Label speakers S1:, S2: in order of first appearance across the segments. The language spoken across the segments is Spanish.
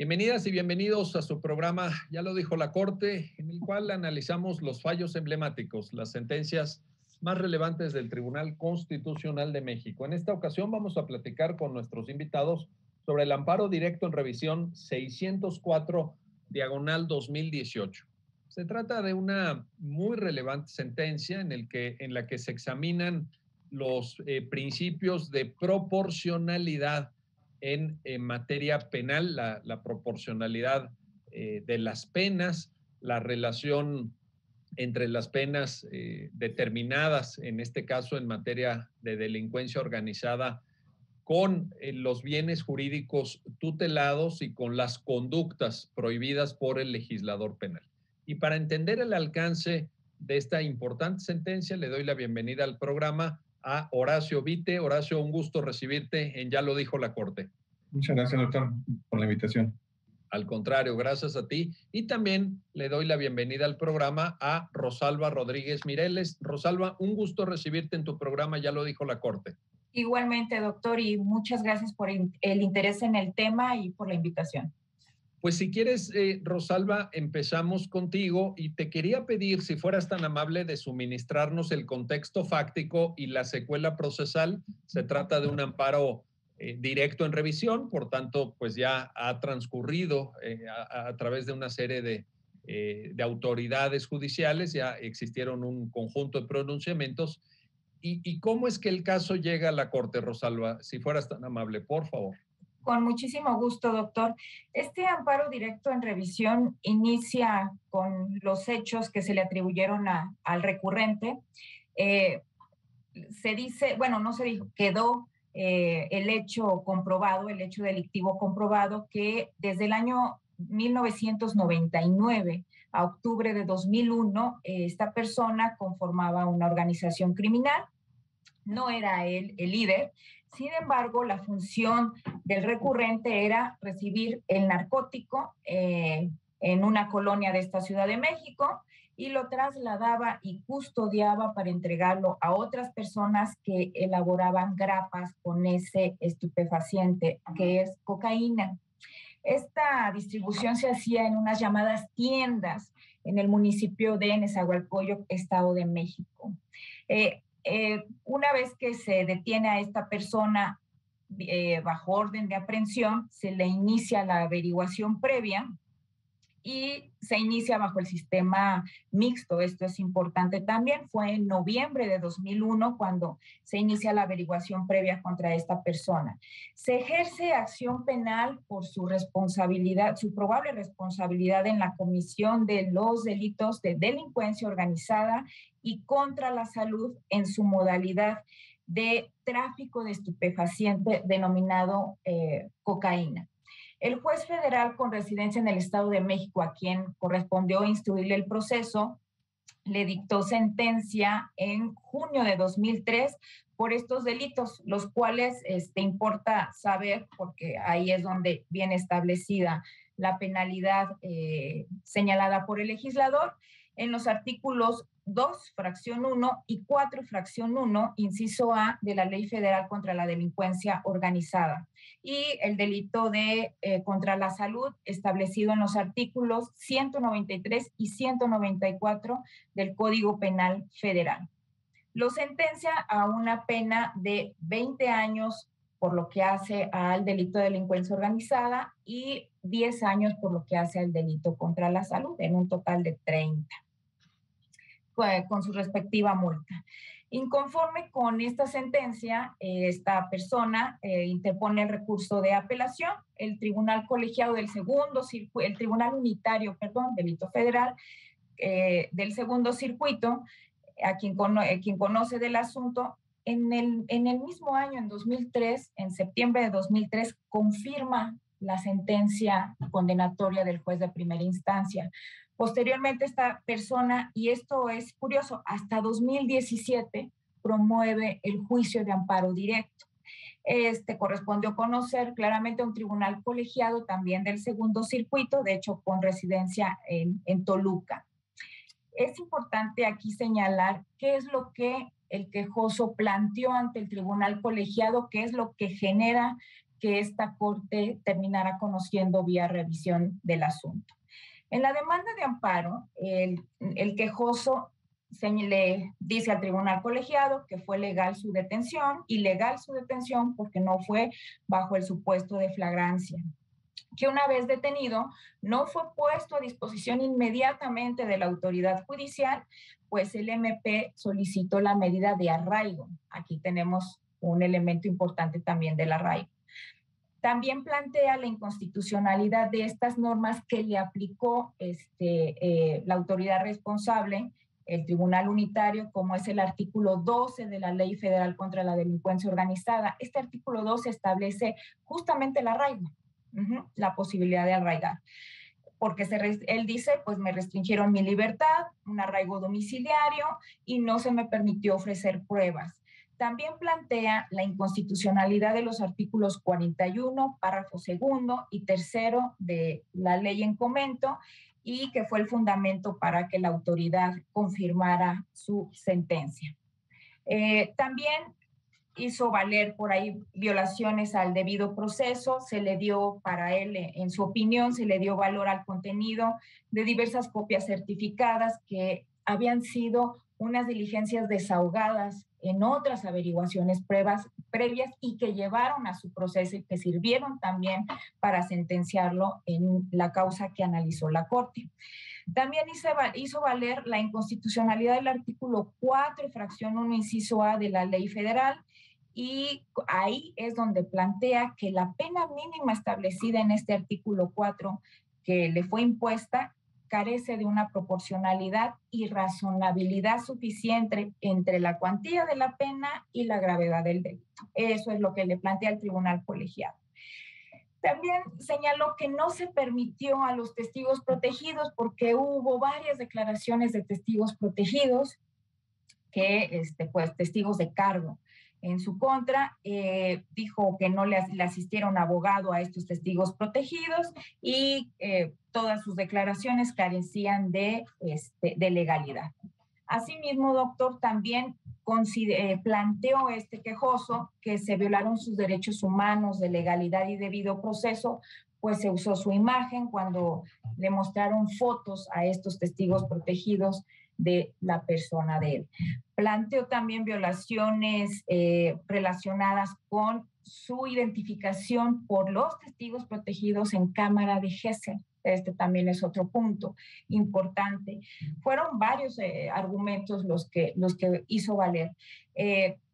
S1: Bienvenidas y bienvenidos a su programa, ya lo dijo la Corte, en el cual analizamos los fallos emblemáticos, las sentencias más relevantes del Tribunal Constitucional de México. En esta ocasión vamos a platicar con nuestros invitados sobre el amparo directo en revisión 604/2018. Se trata de una muy relevante sentencia en la que se examinan los principios de proporcionalidad en materia penal, la proporcionalidad de las penas, la relación entre las penas determinadas, en este caso en materia de delincuencia organizada, con los bienes jurídicos tutelados y con las conductas prohibidas por el legislador penal. Y para entender el alcance de esta importante sentencia, le doy la bienvenida al programa a Horacio Vite. Horacio, un gusto recibirte en Ya lo dijo la Corte.
S2: Muchas gracias, doctor, por la invitación.
S1: Al contrario, gracias a ti. Y también le doy la bienvenida al programa a Rosalba Rodríguez Mireles. Rosalba, un gusto recibirte en tu programa, Ya lo dijo la Corte.
S3: Igualmente, doctor, y muchas gracias por el interés en el tema y por la invitación.
S1: Pues si quieres, Rosalba, empezamos contigo y te quería pedir si fueras tan amable de suministrarnos el contexto fáctico y la secuela procesal. Se trata de un amparo directo en revisión, por tanto, pues ya ha transcurrido a través de una serie de autoridades judiciales, ya existieron un conjunto de pronunciamientos. ¿Y cómo es que el caso llega a la Corte, Rosalba? Si fueras tan amable, por favor.
S3: Con muchísimo gusto, doctor. Este amparo directo en revisión inicia con los hechos que se le atribuyeron al recurrente. Se dice, bueno, no se dijo, quedó el hecho comprobado, el hecho delictivo comprobado, que desde el año 1999 a octubre de 2001, esta persona conformaba una organización criminal. No era él el líder. Sin embargo, la función del recurrente era recibir el narcótico en una colonia de esta Ciudad de México y lo trasladaba y custodiaba para entregarlo a otras personas que elaboraban grapas con ese estupefaciente, que es cocaína. Esta distribución se hacía en unas llamadas tiendas en el municipio de Nezahualcóyotl, Estado de México. Una vez que se detiene a esta persona bajo orden de aprehensión, se le inicia la averiguación previa y se inicia bajo el sistema mixto. Esto es importante también. Fue en noviembre de 2001 cuando se inicia la averiguación previa contra esta persona. Se ejerce acción penal por su responsabilidad, su probable responsabilidad en la comisión de los delitos de delincuencia organizada y contra la salud en su modalidad de tráfico de estupefaciente denominado cocaína. El juez federal con residencia en el Estado de México, a quien correspondió instruirle el proceso, le dictó sentencia en junio de 2003 por estos delitos, los cuales importa saber, porque ahí es donde viene establecida la penalidad señalada por el legislador, en los artículos 2, fracción 1 y 4, fracción 1, inciso A de la Ley Federal contra la Delincuencia Organizada y el delito de contra la salud establecido en los artículos 193 y 194 del Código Penal Federal. Lo sentencia a una pena de 20 años por lo que hace al delito de delincuencia organizada y 10 años por lo que hace al delito contra la salud, en un total de 30. Con su respectiva multa. Inconforme con esta sentencia, esta persona interpone el recurso de apelación. El Tribunal Colegiado del Segundo Circuito, el Tribunal Unitario, Delito Federal del Segundo Circuito, a quien conoce del asunto, en el mismo año, en 2003, en septiembre de 2003, confirma la sentencia condenatoria del juez de primera instancia. Posteriormente, esta persona, y esto es curioso, hasta 2017 promueve el juicio de amparo directo. Correspondió conocer claramente a un tribunal colegiado también del Segundo Circuito, de hecho con residencia en Toluca. Es importante aquí señalar qué es lo que el quejoso planteó ante el tribunal colegiado, qué es lo que genera que esta Corte terminara conociendo vía revisión del asunto. En la demanda de amparo, el quejoso le dice al tribunal colegiado que fue legal su detención, ilegal su detención porque no fue bajo el supuesto de flagrancia, que una vez detenido no fue puesto a disposición inmediatamente de la autoridad judicial, pues el MP solicitó la medida de arraigo. Aquí tenemos un elemento importante también del arraigo. También plantea la inconstitucionalidad de estas normas que le aplicó la autoridad responsable, el Tribunal Unitario, como es el artículo 12 de la Ley Federal contra la Delincuencia Organizada. Este artículo 12 establece justamente el arraigo, la posibilidad de arraigar. Porque él dice, pues me restringieron mi libertad, un arraigo domiciliario y no se me permitió ofrecer pruebas. También plantea la inconstitucionalidad de los artículos 41, párrafo segundo y tercero de la ley en comento, y que fue el fundamento para que la autoridad confirmara su sentencia. También hizo valer por ahí violaciones al debido proceso, se le dio para él, en su opinión, se le dio valor al contenido de diversas copias certificadas que habían sido unas diligencias desahogadas en otras averiguaciones previas y que llevaron a su proceso y que sirvieron también para sentenciarlo en la causa que analizó la Corte. También hizo valer la inconstitucionalidad del artículo 4, fracción 1, inciso A de la Ley Federal, y ahí es donde plantea que la pena mínima establecida en este artículo 4 que le fue impuesta carece de una proporcionalidad y razonabilidad suficiente entre la cuantía de la pena y la gravedad del delito. Eso es lo que le plantea el tribunal colegiado. También señaló que no se permitió a los testigos protegidos porque hubo varias declaraciones de testigos protegidos que, pues, testigos de cargo en su contra, dijo que no le asistieron abogado a estos testigos protegidos y todas sus declaraciones carecían de legalidad. Asimismo, doctor, también planteó este quejoso que se violaron sus derechos humanos de legalidad y debido proceso, pues se usó su imagen cuando le mostraron fotos a estos testigos protegidos de la persona de él. Planteó también violaciones relacionadas con su identificación por los testigos protegidos en cámara de Gesell. Este también es otro punto importante. Fueron varios argumentos los que hizo valer.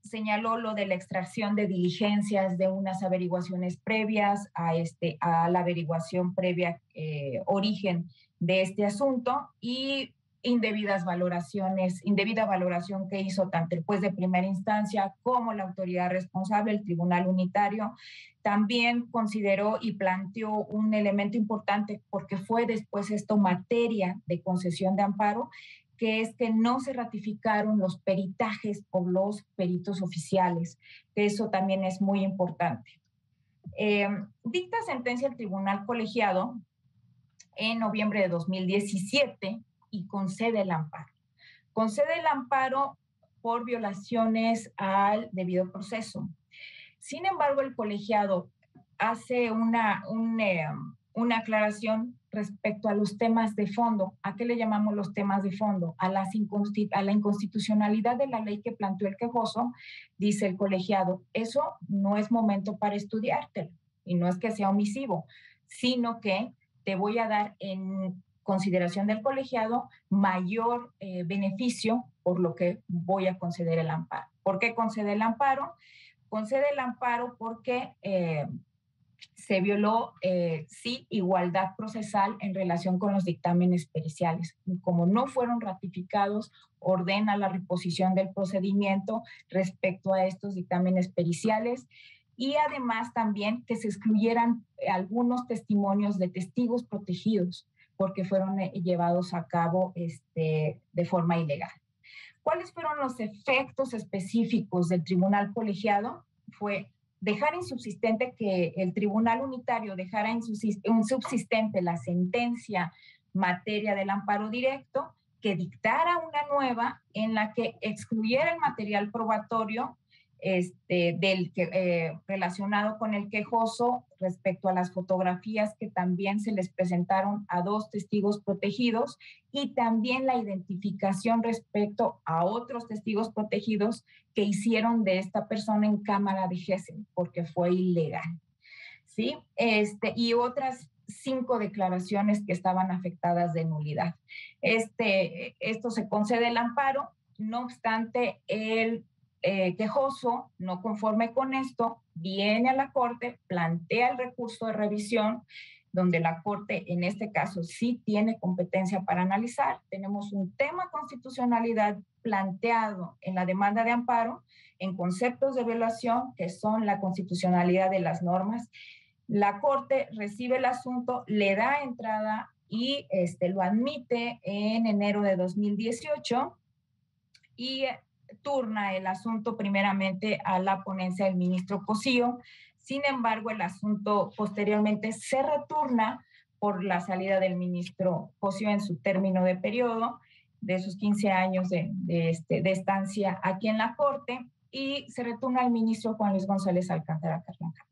S3: Señaló lo de la extracción de diligencias de unas averiguaciones previas a la averiguación previa origen de este asunto y indebida valoración que hizo tanto el juez de primera instancia como la autoridad responsable, el tribunal unitario. También consideró y planteó un elemento importante porque fue después esto materia de concesión de amparo, que es que no se ratificaron los peritajes por los peritos oficiales. Eso también es muy importante. Dicta sentencia el tribunal colegiado en noviembre de 2017 y concede el amparo. Concede el amparo por violaciones al debido proceso. Sin embargo, el colegiado hace una aclaración respecto a los temas de fondo. ¿A qué le llamamos los temas de fondo? A la inconstitucionalidad de la ley que planteó el quejoso, dice el colegiado, eso no es momento para estudiártelo, y no es que sea omisivo, sino que te voy a dar en consideración del colegiado mayor beneficio por lo que voy a conceder el amparo. ¿Por qué concede el amparo? Concede el amparo porque se violó, sí, igualdad procesal en relación con los dictámenes periciales. Como no fueron ratificados, ordena la reposición del procedimiento respecto a estos dictámenes periciales y además también que se excluyeran algunos testimonios de testigos protegidos porque fueron llevados a cabo de forma ilegal. ¿Cuáles fueron los efectos específicos del tribunal colegiado? Fue dejar insubsistente que el tribunal unitario dejara insubsistente la sentencia materia del amparo directo, que dictara una nueva en la que excluyera el material probatorio relacionado con el quejoso respecto a las fotografías que también se les presentaron a 2 testigos protegidos y también la identificación respecto a otros testigos protegidos que hicieron de esta persona en cámara de Gesell porque fue ilegal, ¿sí? Y otras 5 declaraciones que estaban afectadas de nulidad. Esto se concede el amparo, no obstante, el quejoso, no conforme con esto, viene a la Corte, plantea el recurso de revisión, donde la Corte, en este caso, sí tiene competencia para analizar. Tenemos un tema constitucionalidad planteado en la demanda de amparo en conceptos de violación, que son la constitucionalidad de las normas. La Corte recibe el asunto, le da entrada y lo admite en enero de 2018 y turna el asunto primeramente a la ponencia del ministro Cosío. Sin embargo, el asunto posteriormente se returna por la salida del ministro Cosío en su término de periodo, de sus 15 años de estancia aquí en la Corte, y se retorna al ministro Juan Luis González Alcántara Carranca.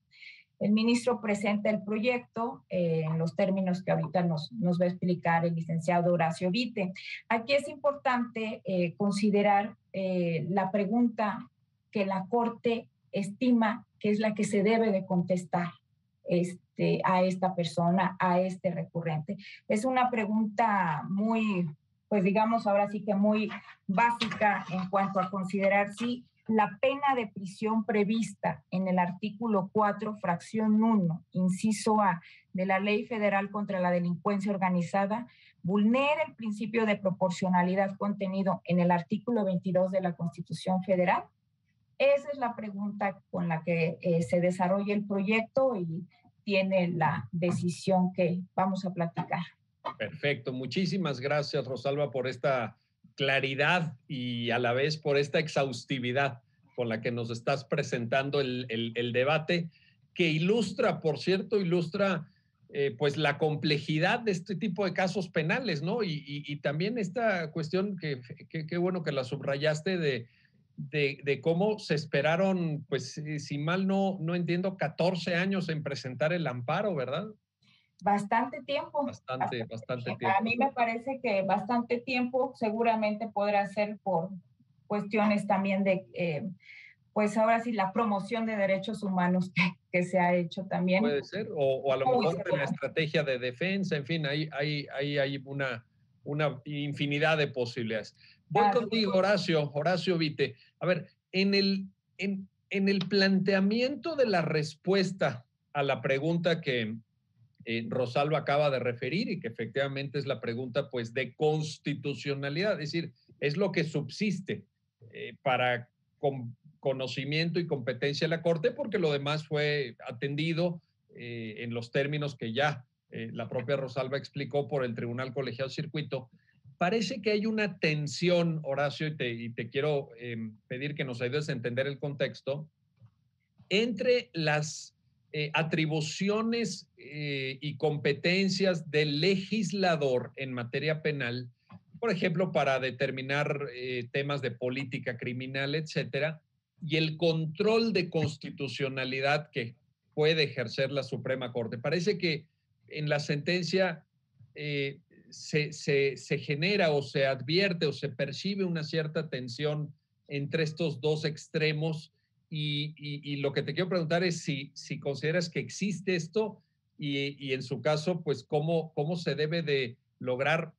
S3: El ministro presenta el proyecto en los términos que ahorita nos va a explicar el licenciado Horacio Vite. Aquí es importante considerar la pregunta que la Corte estima que es la que se debe de contestar a esta persona, a este recurrente. Es una pregunta muy, pues digamos ahora sí que muy básica en cuanto a considerar si la pena de prisión prevista en el artículo 4, fracción 1, inciso A, de la Ley Federal contra la Delincuencia Organizada, vulnera el principio de proporcionalidad contenido en el artículo 22 de la Constitución Federal. Esa es la pregunta con la que se desarrolla el proyecto y tiene la decisión que vamos a platicar.
S1: Perfecto. Muchísimas gracias, Rosalba, por esta claridad y a la vez por esta exhaustividad con la que nos estás presentando el debate, que ilustra, por cierto, pues la complejidad de este tipo de casos penales, ¿no? Y también esta cuestión que qué bueno que la subrayaste de cómo se esperaron, pues si mal no entiendo, 14 años en presentar el amparo, ¿verdad?
S3: Bastante tiempo.
S1: Bastante tiempo.
S3: A mí me parece que bastante tiempo, seguramente podrá ser por cuestiones también de, pues ahora sí, la promoción de derechos humanos que se ha hecho también.
S1: Puede ser, o a lo mejor de la estrategia de defensa, en fin, hay una infinidad de posibilidades. Voy contigo, Horacio Vite. A ver, en el planteamiento de la respuesta a la pregunta que Rosalba acaba de referir y que efectivamente es la pregunta pues de constitucionalidad, es decir, es lo que subsiste para conocimiento y competencia de la Corte, porque lo demás fue atendido en los términos que ya la propia Rosalba explicó por el Tribunal Colegiado Circuito. Parece que hay una tensión, Horacio, y te quiero pedir que nos ayudes a entender el contexto, entre las atribuciones y competencias del legislador en materia penal, por ejemplo, para determinar temas de política criminal, etcétera, y el control de constitucionalidad que puede ejercer la Suprema Corte. Parece que en la sentencia se genera o se advierte o se percibe una cierta tensión entre estos dos extremos. Y lo que te quiero preguntar es si consideras que existe esto y en su caso, pues, cómo se debe de lograr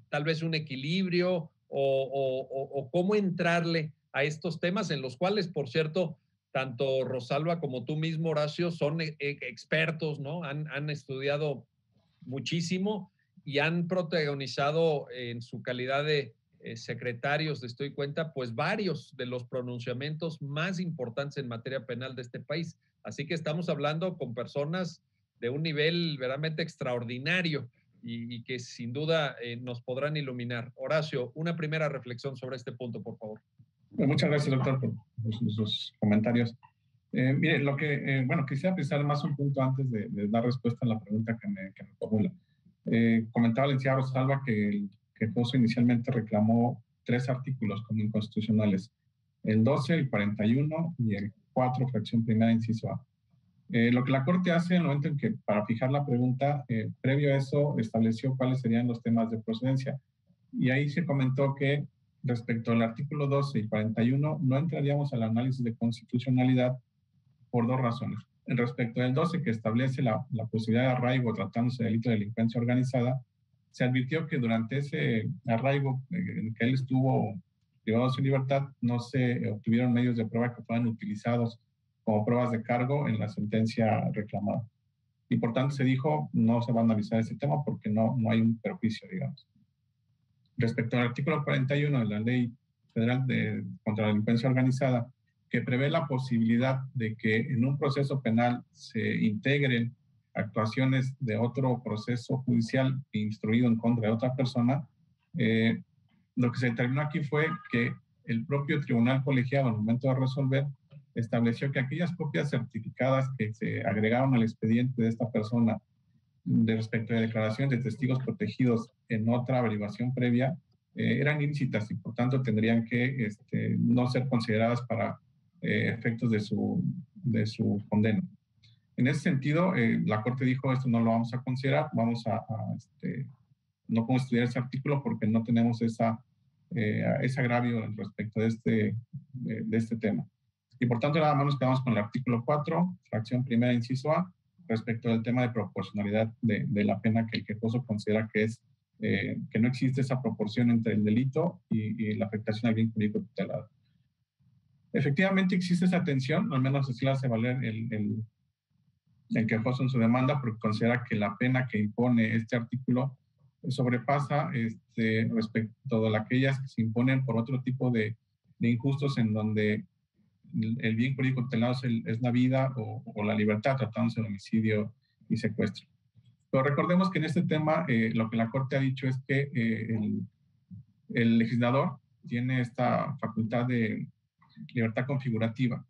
S1: tal vez un equilibrio o cómo entrarle a estos temas en los cuales, por cierto, tanto Rosalba como tú mismo, Horacio, son expertos, ¿no? Han estudiado muchísimo y han protagonizado en su calidad de secretarios, estoy cuenta, pues varios de los pronunciamientos más importantes en materia penal de este país. Así que estamos hablando con personas de un nivel verdaderamente extraordinario y que sin duda nos podrán iluminar. Horacio, una primera reflexión sobre este punto, por favor.
S2: Bueno, muchas gracias, doctor, por sus comentarios. Mire, bueno, quisiera precisar más un punto antes de dar respuesta a la pregunta que me formula. Comentaba el licenciado Rosalba que el quejoso inicialmente reclamó 3 artículos como inconstitucionales. el 12, el 41 y el 4, fracción primera, inciso A. Lo que la Corte hace en el momento en que, para fijar la pregunta, previo a eso, estableció cuáles serían los temas de procedencia. Y ahí se comentó que respecto al artículo 12 y 41 no entraríamos al análisis de constitucionalidad por dos razones. Respecto del 12, que establece la posibilidad de arraigo tratándose de delito de delincuencia organizada, se advirtió que durante ese arraigo en que él estuvo privado de su libertad, no se obtuvieron medios de prueba que fueran utilizados como pruebas de cargo en la sentencia reclamada. Y por tanto se dijo, no se va a analizar ese tema porque no hay un perjuicio, digamos. Respecto al artículo 41 de la Ley Federal contra la Delincuencia Organizada, que prevé la posibilidad de que en un proceso penal se integren actuaciones de otro proceso judicial instruido en contra de otra persona, lo que se determinó aquí fue que el propio tribunal colegiado, al momento de resolver, estableció que aquellas copias certificadas que se agregaron al expediente de esta persona de respecto de declaraciones de testigos protegidos en otra averiguación previa eran ilícitas y por tanto tendrían que no ser consideradas para efectos de su condena. En ese sentido, la Corte dijo, esto no lo vamos a considerar, no podemos estudiar ese artículo porque no tenemos ese agravio respecto de este tema. Y por tanto, nada más nos quedamos con el artículo 4, fracción primera, inciso A, respecto del tema de proporcionalidad de la pena que el quejoso considera que es que no existe esa proporción entre el delito y la afectación al bien jurídico tutelado. Efectivamente existe esa tensión, al menos así la hace valer el quejoso en su demanda, porque considera que la pena que impone este artículo sobrepasa respecto de aquellas que se imponen por otro tipo de injustos en donde el bien jurídico tutelado es la vida o la libertad, tratándose de homicidio y secuestro. Pero recordemos que en este tema lo que la Corte ha dicho es que el legislador tiene esta facultad de libertad configurativa.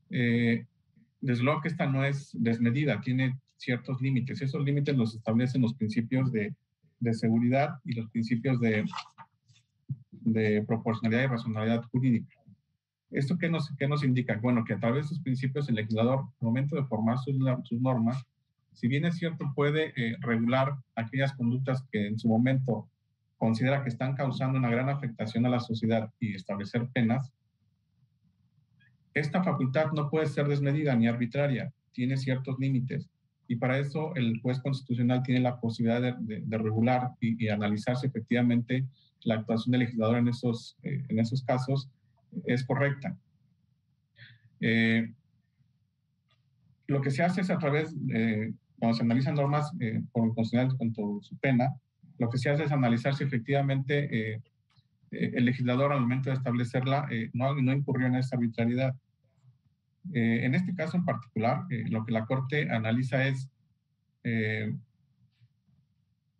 S2: Desde luego que esta no es desmedida, tiene ciertos límites. Esos límites los establecen los principios de seguridad y los principios de proporcionalidad y racionalidad jurídica. ¿Esto qué nos indica? Bueno, que a través de esos principios el legislador, al momento de formar sus normas, si bien es cierto, puede regular aquellas conductas que en su momento considera que están causando una gran afectación a la sociedad y establecer penas, esta facultad no puede ser desmedida ni arbitraria, tiene ciertos límites. Y para eso el juez constitucional tiene la posibilidad de regular y analizar si efectivamente la actuación del legislador en esos casos es correcta. Lo que se hace es a través, cuando se analizan normas por el constitucional contra su pena, lo que se hace es analizar si efectivamente el legislador al momento de establecerla no incurrió en esa arbitrariedad. En este caso en particular, lo que la Corte analiza es,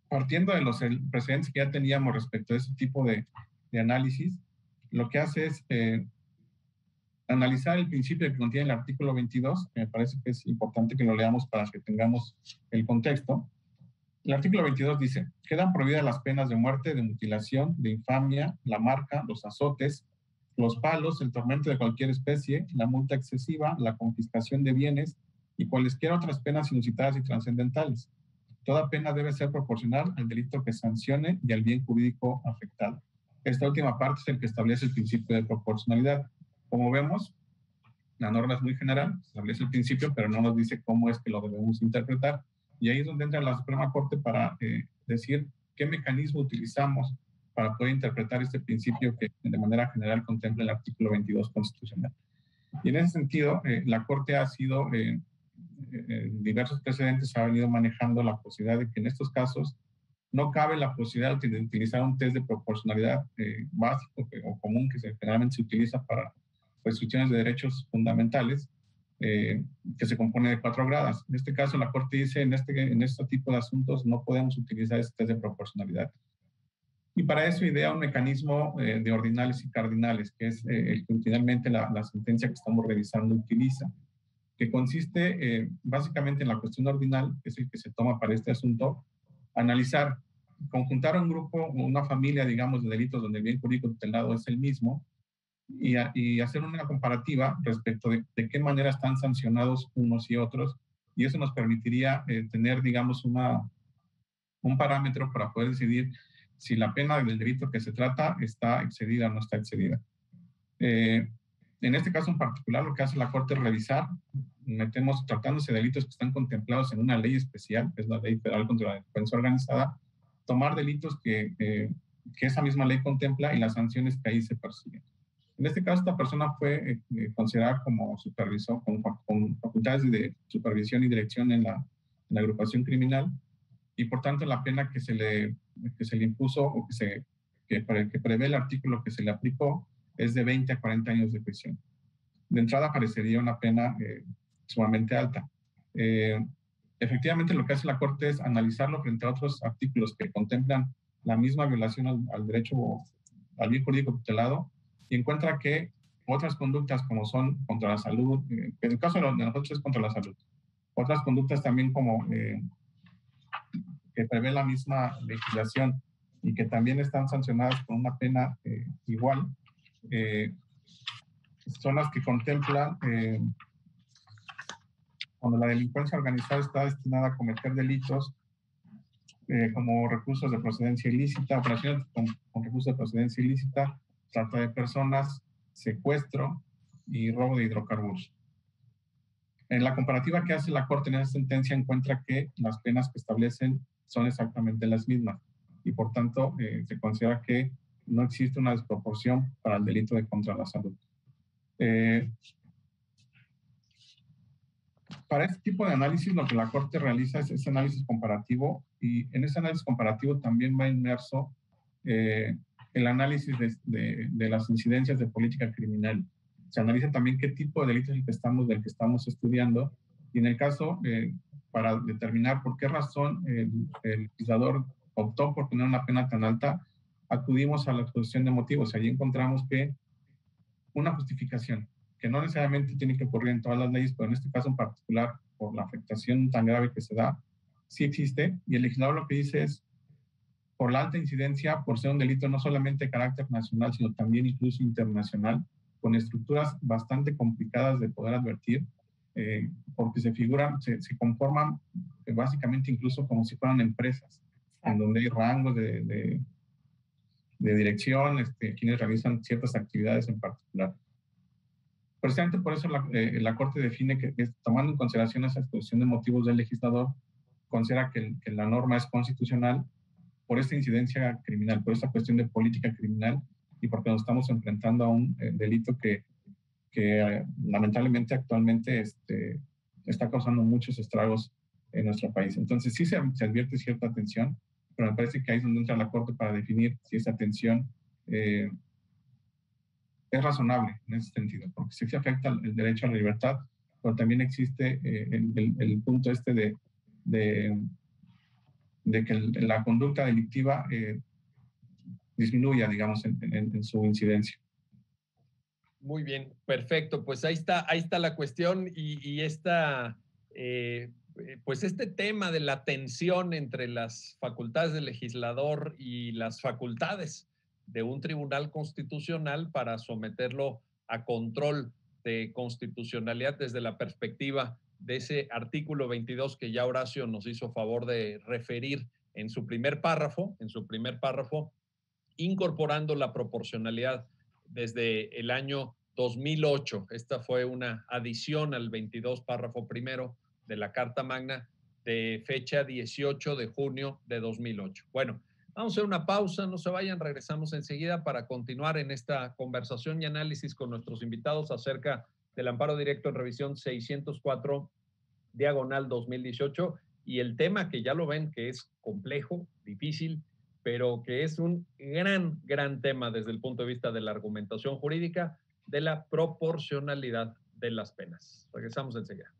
S2: partiendo de los precedentes que ya teníamos respecto a ese tipo de análisis, lo que hace es analizar el principio que contiene el artículo 22, que me parece que es importante que lo leamos para que tengamos el contexto. El artículo 22 dice, quedan prohibidas las penas de muerte, de mutilación, de infamia, la marca, los azotes, los palos, el tormento de cualquier especie, la multa excesiva, la confiscación de bienes y cualesquiera otras penas inusitadas y trascendentales. Toda pena debe ser proporcional al delito que sancione y al bien jurídico afectado. Esta última parte es el que establece el principio de proporcionalidad. Como vemos, la norma es muy general, establece el principio, pero no nos dice cómo es que lo debemos interpretar. Y ahí es donde entra la Suprema Corte para decir qué mecanismo utilizamos para poder interpretar este principio que de manera general contempla el artículo 22 constitucional. Y en ese sentido, la Corte ha sido, diversos precedentes ha venido manejando la posibilidad de que en estos casos no cabe la posibilidad de utilizar un test de proporcionalidad básico o común que generalmente se utiliza para restricciones de derechos fundamentales, que se compone de 4 grados. En este caso, la Corte dice, en este tipo de asuntos no podemos utilizar este test de proporcionalidad. Y para eso idea un mecanismo de ordinales y cardinales, que es el que finalmente la sentencia que estamos revisando utiliza, que consiste básicamente en la cuestión ordinal, que es el que se toma para este asunto, analizar, conjuntar un grupo, una familia, digamos, de delitos donde el bien jurídico tutelado es el mismo, y hacer una comparativa respecto de qué manera están sancionados unos y otros, y eso nos permitiría tener, digamos, un parámetro para poder decidir si la pena del delito que se trata está excedida o no está excedida. En este caso en particular, lo que hace la Corte es revisar, tratándose de delitos que están contemplados en una ley especial, que es la Ley Federal contra la Delincuencia Organizada, tomar delitos que esa misma ley contempla y las sanciones que ahí se persiguen. En este caso, esta persona fue considerada como supervisor, con facultades de supervisión y dirección en la agrupación criminal, y por tanto la pena que se le impuso o que prevé el artículo que se le aplicó es de 20 a 40 años de prisión. De entrada parecería una pena sumamente alta. Efectivamente, lo que hace la Corte es analizarlo frente a otros artículos que contemplan la misma violación al derecho, al bien jurídico tutelado, y encuentra que otras conductas como son contra la salud, en el caso de nosotros es contra la salud, otras conductas también como que prevé la misma legislación y que también están sancionadas con una pena igual, son las que contemplan cuando la delincuencia organizada está destinada a cometer delitos como recursos de procedencia ilícita, operaciones con recursos de procedencia ilícita, trata de personas, secuestro y robo de hidrocarburos. En la comparativa que hace la Corte en esa sentencia encuentra que las penas que establecen son exactamente las mismas y por tanto se considera que no existe una desproporción para el delito de contra la salud. Para este tipo de análisis lo que la Corte realiza es ese análisis comparativo, y en ese análisis comparativo también va inmerso el análisis de las incidencias de política criminal. Se analiza también qué tipo de delito es del que estamos estudiando, y en el caso, para determinar por qué razón el legislador optó por poner una pena tan alta, acudimos a la exposición de motivos. Allí encontramos que una justificación, que no necesariamente tiene que ocurrir en todas las leyes, pero en este caso en particular, por la afectación tan grave que se da, sí existe, y el legislador lo que dice es, por la alta incidencia, por ser un delito no solamente de carácter nacional, sino también incluso internacional, con estructuras bastante complicadas de poder advertir, porque se conforman básicamente incluso como si fueran empresas, en donde hay rangos de dirección, quienes realizan ciertas actividades en particular. Precisamente por eso la Corte define que, tomando en consideración esa exposición de motivos del legislador, considera que la norma es constitucional por esta incidencia criminal, por esta cuestión de política criminal, y porque nos estamos enfrentando a un delito que lamentablemente actualmente está causando muchos estragos en nuestro país. Entonces sí se advierte cierta atención, pero me parece que ahí es donde entra la Corte para definir si esa atención es razonable en ese sentido, porque sí se afecta el derecho a la libertad, pero también existe el punto de que la conducta delictiva disminuya, digamos, en su incidencia.
S1: Muy bien, perfecto. Pues ahí está la cuestión, y pues este tema de la tensión entre las facultades del legislador y las facultades de un tribunal constitucional para someterlo a control de constitucionalidad desde la perspectiva de ese artículo 22 que ya Horacio nos hizo favor de referir en su primer párrafo, incorporando la proporcionalidad desde el año 2008. Esta fue una adición al 22 párrafo primero de la Carta Magna de fecha 18 de junio de 2008. Bueno, vamos a hacer una pausa, no se vayan, regresamos enseguida para continuar en esta conversación y análisis con nuestros invitados acerca del amparo directo en revisión 604/2018, y el tema que ya lo ven que es complejo, difícil, pero que es un gran tema desde el punto de vista de la argumentación jurídica, de la proporcionalidad de las penas. Regresamos enseguida.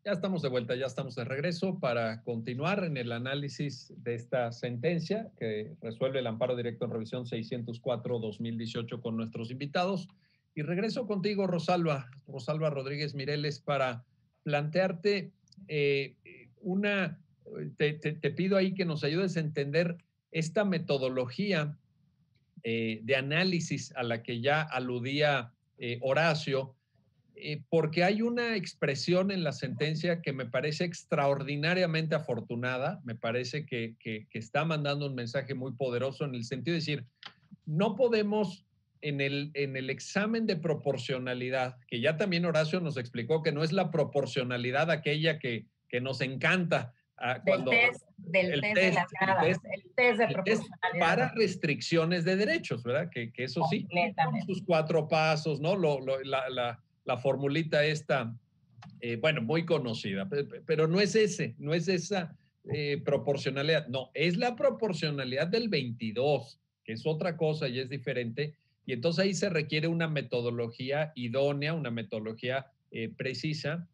S1: Ya estamos de vuelta, ya estamos de regreso para continuar en el análisis de esta sentencia que resuelve el amparo directo en revisión 604/2018 con nuestros invitados. Y regreso contigo, Rosalba Rodríguez Mireles, para plantearte te pido ahí que nos ayudes a entender esta metodología de análisis a la que ya aludía Horacio, porque hay una expresión en la sentencia que me parece extraordinariamente afortunada, me parece que está mandando un mensaje muy poderoso en el sentido de decir, no podemos en el examen de proporcionalidad, que ya también Horacio nos explicó que no es la proporcionalidad aquella que nos encanta, cuando
S3: del test de las gradas, el test de proporcionalidad.
S1: Para restricciones de derechos, ¿verdad? Que eso sí, con sus 4 pasos, ¿no? La formulita esta, bueno, muy conocida, pero no es esa proporcionalidad, no, es la proporcionalidad del 22, que es otra cosa y es diferente, y entonces ahí se requiere una metodología idónea, una metodología precisa,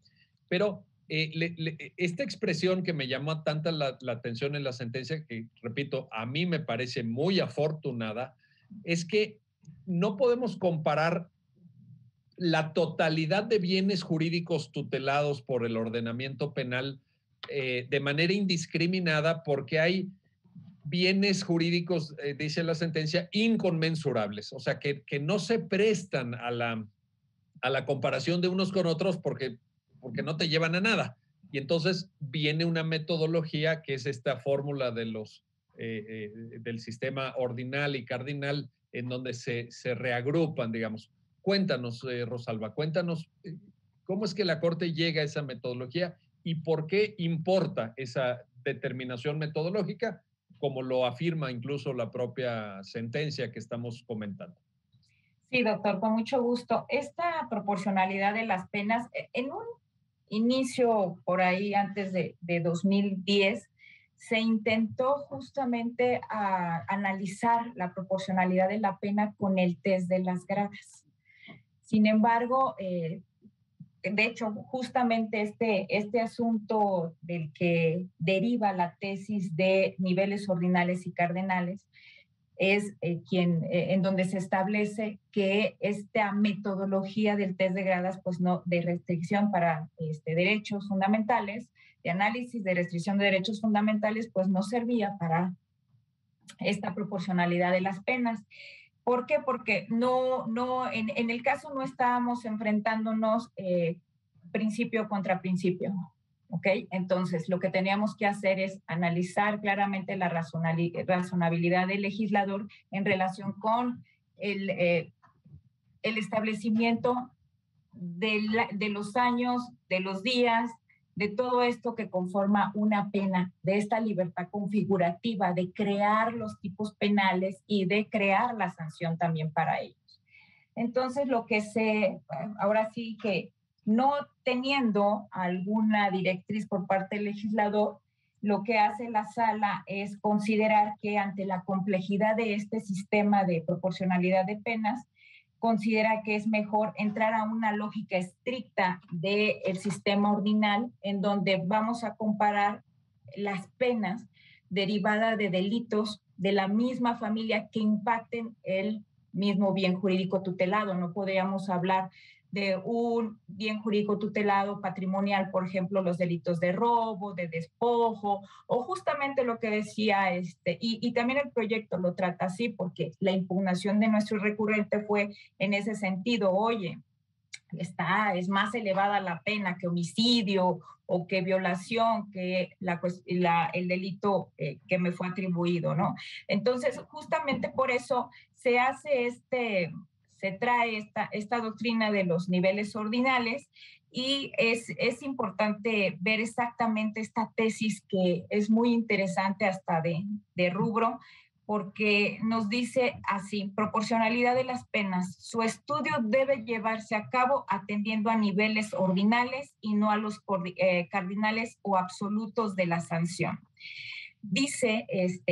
S1: pero esta expresión que me llamó tanta la atención en la sentencia, que repito, a mí me parece muy afortunada, es que no podemos comparar la totalidad de bienes jurídicos tutelados por el ordenamiento penal de manera indiscriminada, porque hay bienes jurídicos, dice la sentencia, inconmensurables, o sea, que no se prestan a la comparación de unos con otros porque no te llevan a nada. Y entonces viene una metodología que es esta fórmula de del sistema ordinal y cardinal, en donde se reagrupan, digamos. Cuéntanos, Rosalba, cuéntanos cómo es que la Corte llega a esa metodología y por qué importa esa determinación metodológica, como lo afirma incluso la propia sentencia que estamos comentando.
S3: Sí, doctor, con mucho gusto. Esta proporcionalidad de las penas, en un inicio por ahí antes de 2010, se intentó justamente analizar la proporcionalidad de la pena con el test de las gradas. Sin embargo, de hecho, justamente este asunto del que deriva la tesis de niveles ordinales y cardenales es en donde se establece que esta metodología del test de gradas, pues no, de restricción para derechos fundamentales, de análisis de restricción de derechos fundamentales, pues no servía para esta proporcionalidad de las penas. ¿Por qué? Porque en el caso no estábamos enfrentándonos principio contra principio. ¿Ok? Entonces, lo que teníamos que hacer es analizar claramente la razonabilidad del legislador en relación con el establecimiento de los años, de los días, de todo esto que conforma una pena, de esta libertad configurativa, de crear los tipos penales y de crear la sanción también para ellos. Entonces, ahora sí que no teniendo alguna directriz por parte del legislador, lo que hace la sala es considerar que ante la complejidad de este sistema de proporcionalidad de penas, considera que es mejor entrar a una lógica estricta del sistema ordinal, en donde vamos a comparar las penas derivadas de delitos de la misma familia que impacten el mismo bien jurídico tutelado. No podríamos hablar de un bien jurídico tutelado patrimonial, por ejemplo, los delitos de robo, de despojo, o justamente lo que decía y también el proyecto lo trata así, porque la impugnación de nuestro recurrente fue en ese sentido. Oye, es más elevada la pena que homicidio o que violación, que el delito que me fue atribuido, ¿no? Entonces, justamente por eso se hace se trae esta doctrina de los niveles ordinales, y es importante ver exactamente esta tesis, que es muy interesante hasta de rubro, porque nos dice así: proporcionalidad de las penas. Su estudio debe llevarse a cabo atendiendo a niveles ordinales y no a los cardinales o absolutos de la sanción. Dice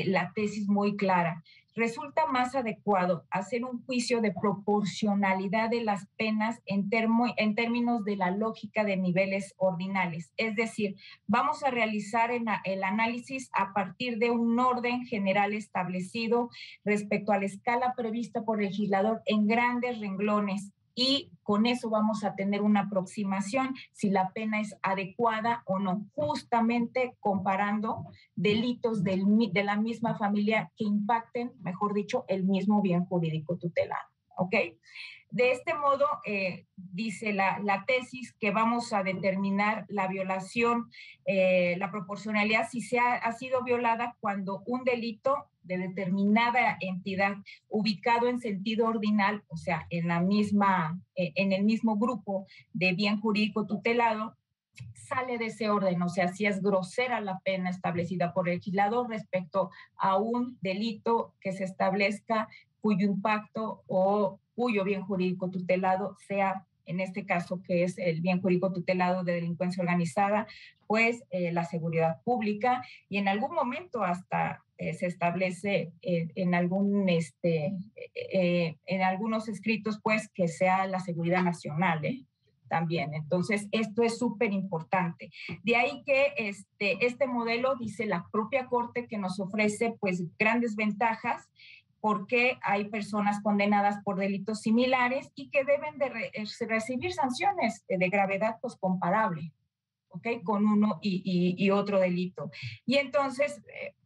S3: la tesis muy clara: resulta más adecuado hacer un juicio de proporcionalidad de las penas en términos de la lógica de niveles ordinales. Es decir, vamos a realizar el análisis a partir de un orden general establecido respecto a la escala prevista por el legislador en grandes renglones, y con eso vamos a tener una aproximación si la pena es adecuada o no, justamente comparando delitos de la misma familia que impacten, mejor dicho, el mismo bien jurídico tutelado, ¿ok? De este modo, dice la tesis que vamos a determinar la violación, la proporcionalidad si ha sido violada cuando un delito de determinada entidad ubicado en sentido ordinal, o sea, en el mismo grupo de bien jurídico tutelado, sale de ese orden, o sea, si es grosera la pena establecida por el legislador respecto a un delito que se establezca cuyo impacto o cuyo bien jurídico tutelado sea, en este caso, que es el bien jurídico tutelado de delincuencia organizada, pues la seguridad pública, y en algún momento hasta se establece en algunos escritos, pues, que sea la seguridad nacional, también. Entonces, esto es súper importante. De ahí que este modelo, dice la propia Corte, que nos ofrece pues grandes ventajas porque hay personas condenadas por delitos similares y que deben de recibir sanciones de gravedad pues comparable, ¿ok? Con uno y otro delito. Y entonces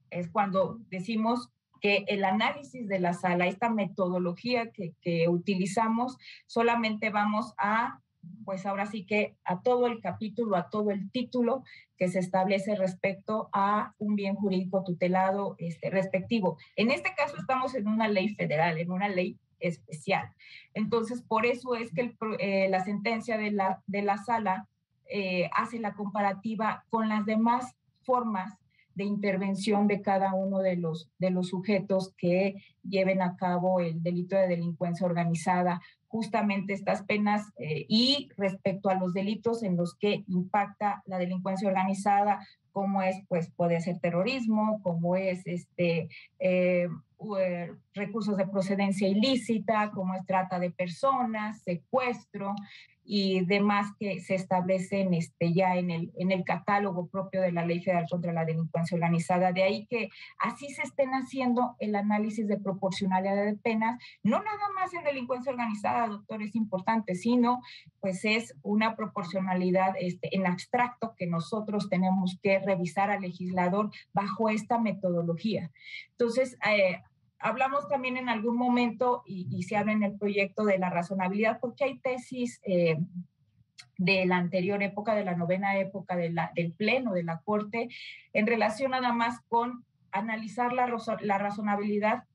S3: es cuando decimos que el análisis de la sala, esta metodología que utilizamos, solamente vamos a, pues ahora sí que a todo el capítulo, a todo el título que se establece respecto a un bien jurídico tutelado respectivo. En este caso estamos en una ley federal, en una ley especial. Entonces, por eso es que la sentencia de la sala hace la comparativa con las demás formas de intervención de cada uno de los sujetos que lleven a cabo el delito de delincuencia organizada, justamente estas penas y respecto a los delitos en los que impacta la delincuencia organizada, como es, pues puede ser terrorismo, como es recursos de procedencia ilícita, como es trata de personas, secuestro y demás que se establecen ya en el catálogo propio de la Ley Federal contra la Delincuencia Organizada. De ahí que así se estén haciendo el análisis de proporcionalidad de penas, no nada más en delincuencia organizada, doctor, es importante, sino pues es una proporcionalidad en abstracto que nosotros tenemos que revisar al legislador bajo esta metodología. Entonces, hablamos también en algún momento, y se habla en el proyecto de la razonabilidad, porque hay tesis de la anterior época, de la novena época del Pleno de la Corte, en relación nada más con analizar la razonabilidad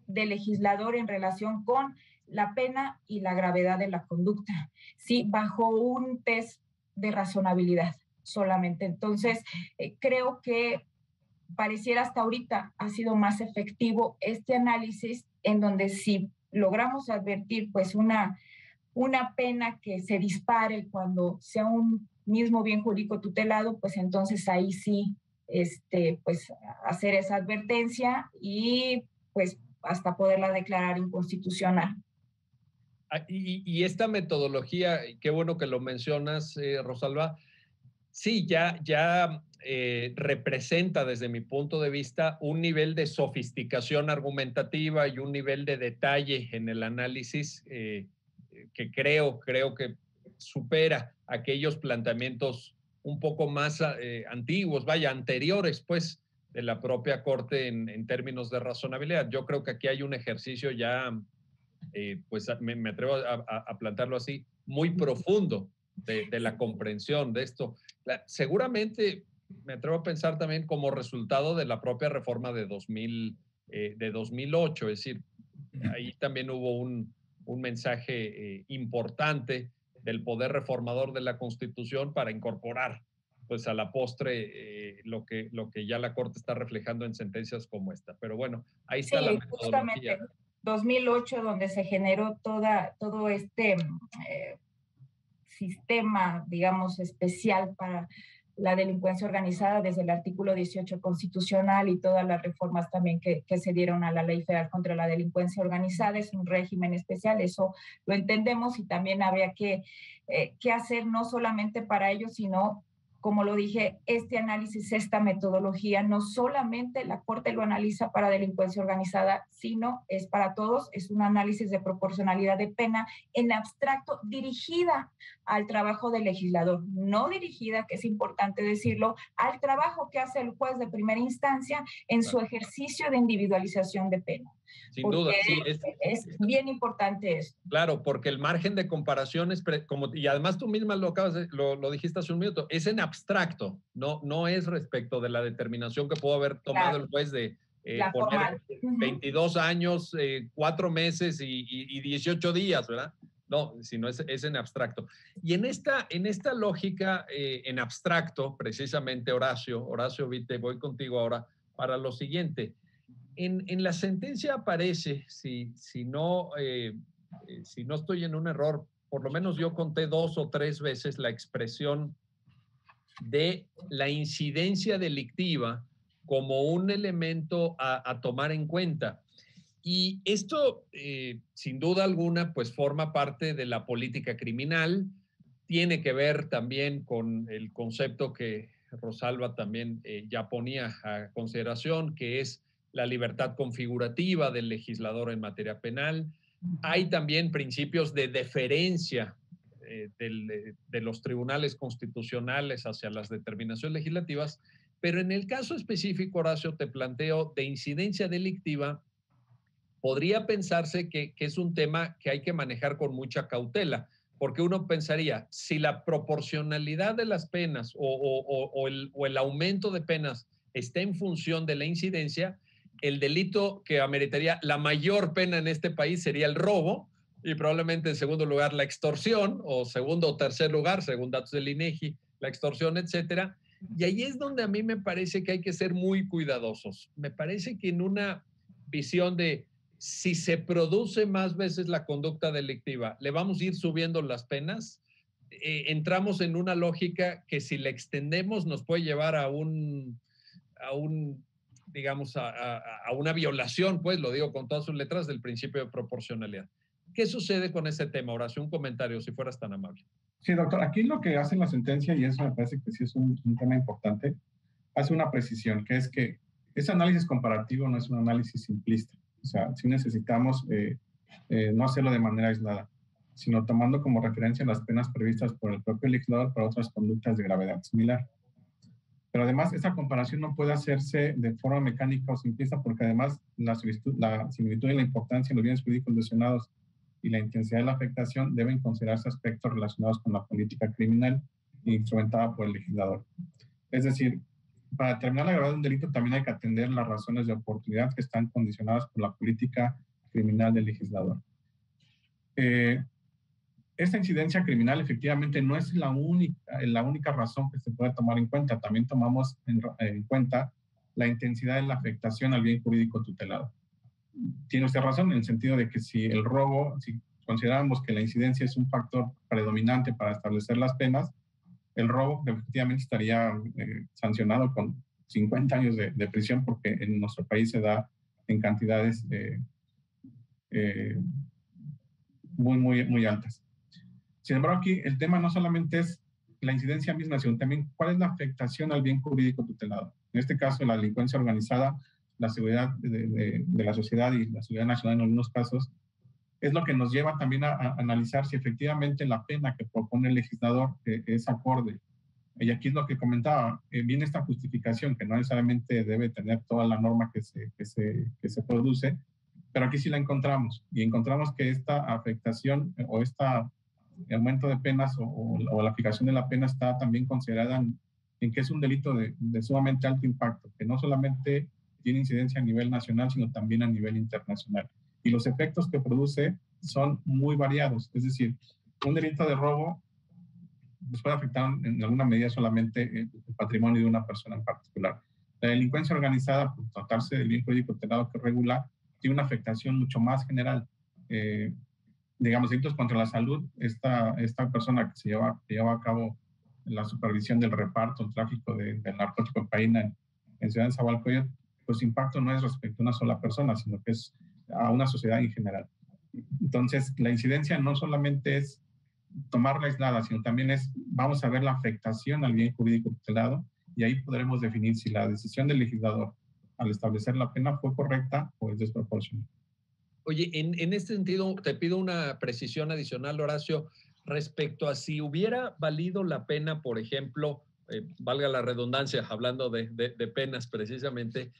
S3: del legislador en relación con la pena y la gravedad de la conducta, ¿sí? Bajo un test de razonabilidad solamente. Entonces, creo que pareciera hasta ahorita ha sido más efectivo este análisis, en donde si logramos advertir pues una pena que se dispare cuando sea un mismo bien jurídico tutelado, pues entonces ahí sí pues hacer esa advertencia y pues hasta poderla declarar inconstitucional.
S1: Y esta metodología, qué bueno que lo mencionas, Rosalba, sí, ya representa desde mi punto de vista un nivel de sofisticación argumentativa y un nivel de detalle en el análisis que creo que supera aquellos planteamientos un poco más antiguos, anteriores, pues, de la propia Corte en términos de razonabilidad. Yo creo que aquí hay un ejercicio ya, pues me atrevo a plantearlo así, muy profundo de la comprensión de esto. Seguramente me atrevo a pensar también como resultado de la propia reforma de 2008, es decir, ahí también hubo un mensaje importante del poder reformador de la Constitución para incorporar pues a la postre lo que ya la Corte está reflejando en sentencias como esta. Pero bueno, ahí está la metodología.
S3: 2008, donde se generó todo este sistema, digamos, especial para la delincuencia organizada desde el artículo 18 constitucional y todas las reformas también que se dieron a la Ley Federal contra la Delincuencia Organizada. Es un régimen especial, eso lo entendemos, y también habría que hacer no solamente para ellos, sino como lo dije, este análisis, esta metodología, no solamente la Corte lo analiza para delincuencia organizada, sino es para todos, es un análisis de proporcionalidad de pena en abstracto, dirigida al trabajo del legislador, no dirigida, que es importante decirlo, al trabajo que hace el juez de primera instancia en su ejercicio de individualización de pena.
S1: Sin duda, sí.
S3: Es bien importante esto.
S1: Claro, porque el margen de comparación es, y además tú misma lo dijiste hace un minuto, es en abstracto, no es respecto de la determinación que pudo haber tomado el juez de poner 22 años, 4 meses y 18 días, ¿verdad? No, sino es en abstracto. Y en esta lógica en abstracto, precisamente, Horacio, te voy contigo ahora para lo siguiente. En la sentencia aparece, si no estoy en un error, por lo menos yo conté 2 o 3 veces la expresión de la incidencia delictiva como un elemento a tomar en cuenta. Y esto, sin duda alguna, pues forma parte de la política criminal, tiene que ver también con el concepto que Rosalba también ya ponía a consideración, que es la libertad configurativa del legislador en materia penal. Hay también principios de deferencia de los tribunales constitucionales hacia las determinaciones legislativas, pero en el caso específico, Horacio, te planteo de incidencia delictiva, podría pensarse que es un tema que hay que manejar con mucha cautela, porque uno pensaría, si la proporcionalidad de las penas o el aumento de penas está en función de la incidencia, el delito que ameritaría la mayor pena en este país sería el robo, y probablemente en segundo lugar la extorsión, o segundo o tercer lugar, según datos del INEGI, la extorsión, etcétera. Y ahí es donde a mí me parece que hay que ser muy cuidadosos. Me parece que en una visión de si se produce más veces la conducta delictiva, ¿le vamos a ir subiendo las penas? Entramos en una lógica que si la extendemos nos puede llevar a digamos, a una violación, pues lo digo con todas sus letras, del principio de proporcionalidad. ¿Qué sucede con ese tema, Horacio? Un comentario, si fueras tan amable.
S2: Sí, doctor, aquí lo que hace la sentencia, y eso me parece que sí es un tema importante, hace una precisión, que es que ese análisis comparativo no es un análisis simplista. O sea, sí necesitamos no hacerlo de manera aislada, sino tomando como referencia las penas previstas por el propio legislador para otras conductas de gravedad similar. Pero además, esa comparación no puede hacerse de forma mecánica o simplista, porque además la similitud y la importancia de los bienes jurídicos lesionados y la intensidad de la afectación deben considerarse aspectos relacionados con la política criminal instrumentada por el legislador. Es decir, para determinar la gravedad de un delito también hay que atender las razones de oportunidad que están condicionadas por la política criminal del legislador. Esta incidencia criminal efectivamente no es la única razón que se puede tomar en cuenta. También tomamos en cuenta la intensidad de la afectación al bien jurídico tutelado. Tiene usted razón en el sentido de que si consideramos que la incidencia es un factor predominante para establecer las penas, el robo efectivamente estaría sancionado con 50 años de prisión, porque en nuestro país se da en cantidades muy altas. Sin embargo, aquí el tema no solamente es la incidencia misma, sino también cuál es la afectación al bien jurídico tutelado. En este caso, la delincuencia organizada, la seguridad de la sociedad y la seguridad nacional en algunos casos, es lo que nos lleva también a analizar si efectivamente la pena que propone el legislador es acorde. Y aquí es lo que comentaba, viene esta justificación que no necesariamente debe tener toda la norma que se produce, pero aquí sí la encontramos, y encontramos que esta afectación o este aumento de penas o la aplicación de la pena está también considerada en que es un delito de sumamente alto impacto, que no solamente tiene incidencia a nivel nacional, sino también a nivel internacional. Y los efectos que produce son muy variados. Es decir, un delito de robo pues puede afectar en alguna medida solamente el patrimonio de una persona en particular. La delincuencia organizada, por tratarse del bien jurídico tutelado que regula, tiene una afectación mucho más general. Digamos, delitos contra la salud, esta persona que se lleva a cabo la supervisión del reparto, el tráfico del narcótico de cocaína en Ciudad de Nezahualcóyotl, pues su impacto no es respecto a una sola persona, sino que es a una sociedad en general. Entonces, la incidencia no solamente es tomarla aislada, sino también vamos a ver la afectación al bien jurídico tutelado y ahí podremos definir si la decisión del legislador al establecer la pena fue correcta o es desproporcionada.
S1: Oye, en este sentido, te pido una precisión adicional, Horacio, respecto a si hubiera valido la pena, por ejemplo, valga la redundancia, hablando de penas precisamente,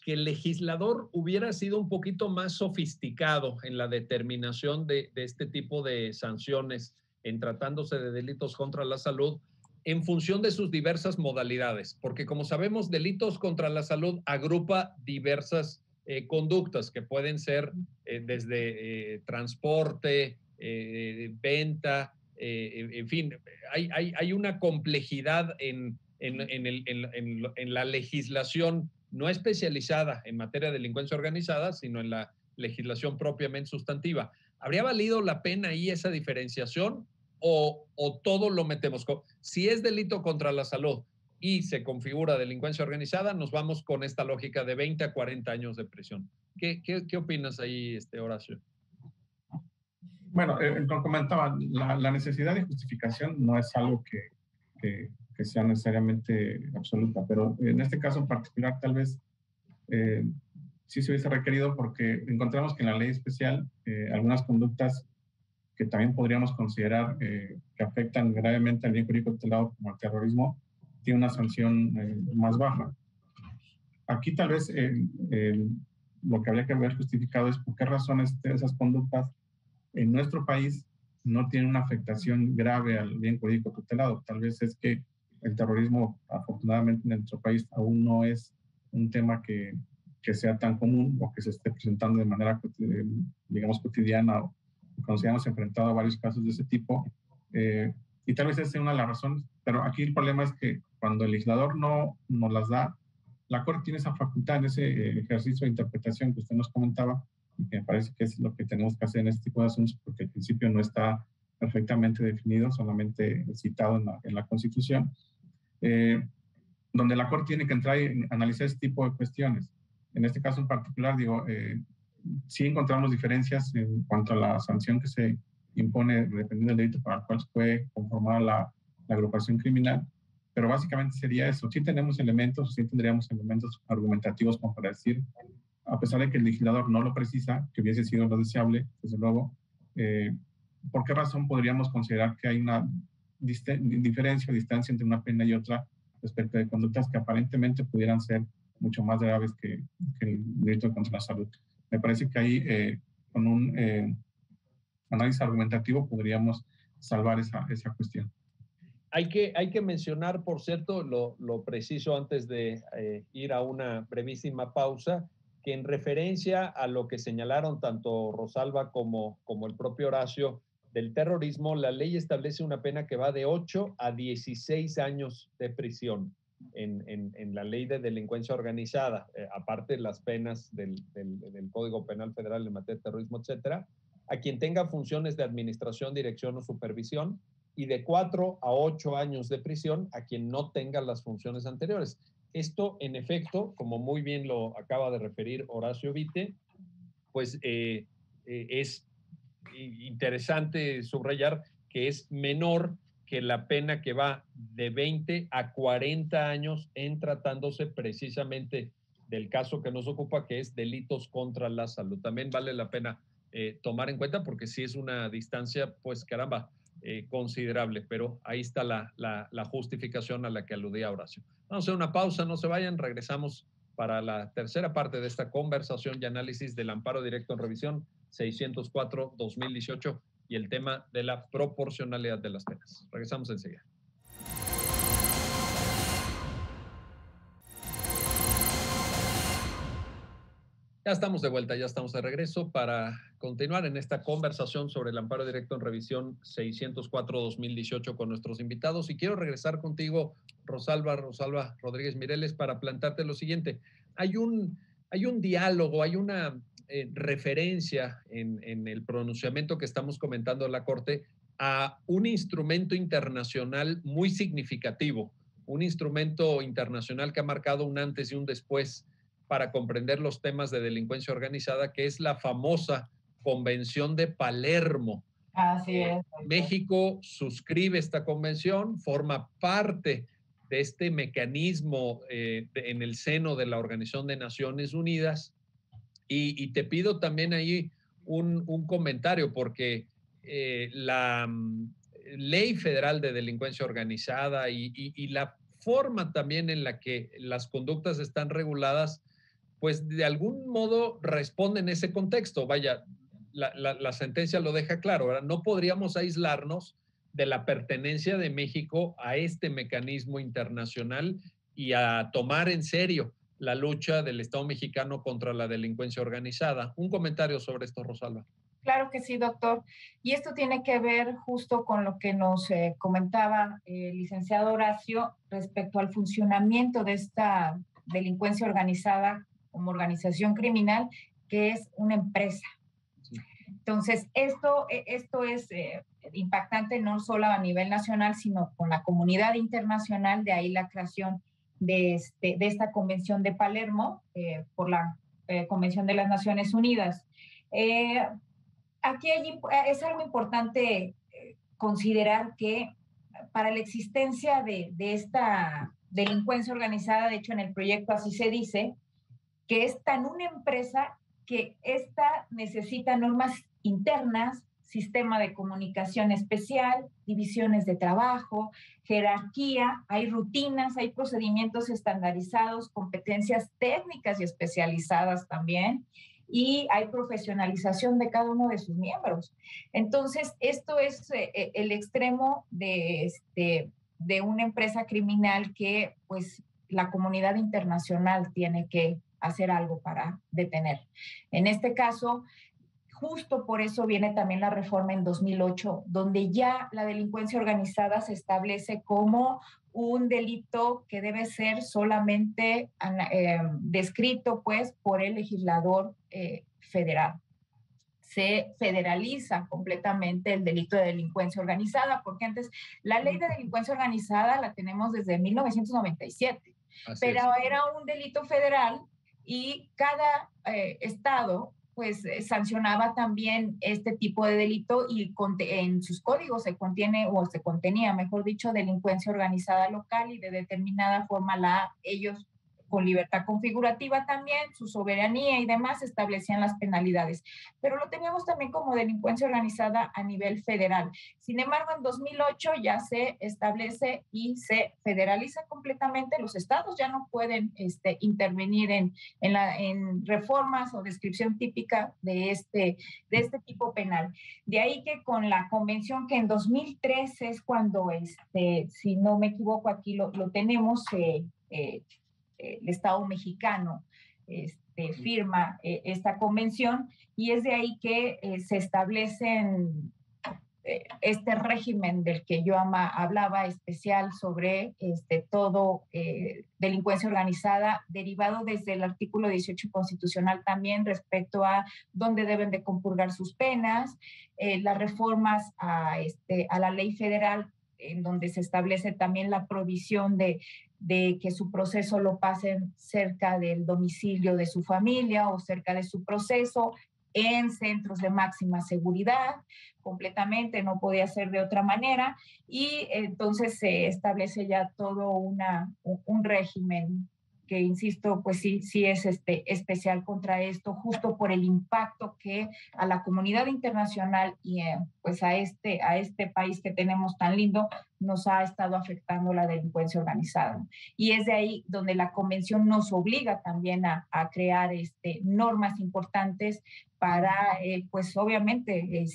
S1: que el legislador hubiera sido un poquito más sofisticado en la determinación de este tipo de sanciones en tratándose de delitos contra la salud en función de sus diversas modalidades, porque como sabemos, delitos contra la salud agrupa diversas conductas que pueden ser desde transporte, venta, en fin, hay una complejidad en la legislación no especializada en materia de delincuencia organizada, sino en la legislación propiamente sustantiva. ¿Habría valido la pena ahí esa diferenciación o todo lo metemos? Si es delito contra la salud y se configura delincuencia organizada, nos vamos con esta lógica de 20 a 40 años de prisión. ¿Qué opinas ahí, Horacio?
S2: Bueno, como comentaba, la necesidad de justificación no es algo que sea necesariamente absoluta, pero en este caso en particular tal vez sí se hubiese requerido porque encontramos que en la ley especial algunas conductas que también podríamos considerar que afectan gravemente al bien jurídico tutelado como el terrorismo, tiene una sanción más baja. Aquí tal vez lo que habría que haber justificado es por qué razones esas conductas en nuestro país no tienen una afectación grave al bien jurídico tutelado. Tal vez es que el terrorismo, afortunadamente, en nuestro país aún no es un tema que sea tan común o que se esté presentando de manera, digamos, cotidiana o cuando se hayamos enfrentado a varios casos de ese tipo. Y tal vez esa sea una de las razones, pero aquí el problema es que cuando el legislador no nos las da, la Corte tiene esa facultad en ese ejercicio de interpretación que usted nos comentaba, y que me parece que es lo que tenemos que hacer en este tipo de asuntos, porque al principio no está perfectamente definido, solamente citado en la Constitución, donde la Corte tiene que entrar y analizar este tipo de cuestiones. En este caso en particular, digo, sí encontramos diferencias en cuanto a la sanción que se impone dependiendo del delito para el cual se puede conformar la agrupación criminal, pero básicamente sería eso. Sí tenemos elementos, sí tendríamos elementos argumentativos como para decir, a pesar de que el legislador no lo precisa, que hubiese sido lo deseable, desde luego, ¿por qué razón podríamos considerar que hay una diferencia o distancia entre una pena y otra respecto de conductas que aparentemente pudieran ser mucho más graves que el delito contra la salud? Me parece que ahí, con un análisis argumentativo, podríamos salvar esa cuestión.
S1: Hay que mencionar, por cierto, lo preciso antes de ir a una brevísima pausa, que en referencia a lo que señalaron tanto Rosalba como el propio Horacio del terrorismo, la ley establece una pena que va de 8 a 16 años de prisión en la ley de delincuencia organizada, aparte de las penas del Código Penal Federal en materia de terrorismo, etcétera, a quien tenga funciones de administración, dirección o supervisión, y de 4 a 8 años de prisión a quien no tenga las funciones anteriores. Esto, en efecto, como muy bien lo acaba de referir Horacio Vite, pues es interesante subrayar que es menor que la pena que va de 20 a 40 años en tratándose precisamente del caso que nos ocupa, que es delitos contra la salud. También vale la pena tomar en cuenta porque sí es una distancia, pues caramba, considerable, pero ahí está la justificación a la que aludía Horacio. Vamos a hacer una pausa, no se vayan, regresamos para la tercera parte de esta conversación y análisis del amparo directo en revisión 604-2018 y el tema de la proporcionalidad de las penas. Regresamos enseguida. Ya estamos de vuelta, ya estamos de regreso para continuar en esta conversación sobre el amparo directo en revisión 604-2018 con nuestros invitados. Y quiero regresar contigo, Rosalba Rodríguez Mireles, para plantarte lo siguiente. Hay un diálogo, hay una referencia en el pronunciamiento que estamos comentando en la Corte a un instrumento internacional muy significativo, un instrumento internacional que ha marcado un antes y un después para comprender los temas de delincuencia organizada, que es la famosa Convención de Palermo.
S3: Así es.
S1: México suscribe esta convención, forma parte de este mecanismo en el seno de la Organización de Naciones Unidas. Y te pido también ahí un comentario, porque la Ley Federal de Delincuencia Organizada y la forma también en la que las conductas están reguladas, pues de algún modo responden a ese contexto. Vaya, la sentencia lo deja claro, ¿verdad? No podríamos aislarnos de la pertenencia de México a este mecanismo internacional y a tomar en serio la lucha del Estado mexicano contra la delincuencia organizada. Un comentario sobre esto, Rosalba.
S3: Claro que sí, doctor. Y esto tiene que ver justo con lo que nos comentaba el licenciado Horacio respecto al funcionamiento de esta delincuencia organizada como organización criminal, que es una empresa. Sí. Entonces, esto es impactante no solo a nivel nacional, sino con la comunidad internacional, de ahí la creación de esta Convención de Palermo por la Convención de las Naciones Unidas. Aquí es algo importante considerar que para la existencia de esta delincuencia organizada, de hecho en el proyecto así se dice, que es tan una empresa que esta necesita normas internas, sistema de comunicación especial, divisiones de trabajo, jerarquía, hay rutinas, hay procedimientos estandarizados, competencias técnicas y especializadas también, y hay profesionalización de cada uno de sus miembros. Entonces, esto es el extremo de una empresa criminal que, pues, la comunidad internacional tiene que hacer algo para detener. En este caso, justo por eso viene también la reforma en 2008, donde ya la delincuencia organizada se establece como un delito que debe ser solamente descrito, pues, por el legislador federal. Se federaliza completamente el delito de delincuencia organizada, porque antes la ley de delincuencia organizada la tenemos desde 1997, pero era un delito federal y cada estado pues sancionaba también este tipo de delito, y en sus códigos se contenía, mejor dicho, delincuencia organizada local, y de determinada forma ellos, con libertad configurativa también, su soberanía y demás, establecían las penalidades. Pero lo teníamos también como delincuencia organizada a nivel federal. Sin embargo, en 2008 ya se establece y se federaliza completamente. Los estados ya no pueden intervenir en reformas o descripción típica de este tipo penal. De ahí que con la convención, que en 2013 es cuando, si no me equivoco, aquí lo tenemos, el Estado mexicano firma esta convención, y es de ahí que se establecen este régimen del que yo hablaba, especial sobre todo delincuencia organizada, derivado desde el artículo 18 constitucional también respecto a dónde deben de compurgar sus penas, las reformas a la ley federal, en donde se establece también la provisión de que su proceso lo pasen cerca del domicilio de su familia o cerca de su proceso, en centros de máxima seguridad, completamente, no podía ser de otra manera, y entonces se establece ya todo un régimen que, insisto, pues sí es especial contra esto, justo por el impacto que a la comunidad internacional y pues a este país que tenemos tan lindo nos ha estado afectando la delincuencia organizada. Y es de ahí donde la convención nos obliga también a crear normas importantes para, pues obviamente,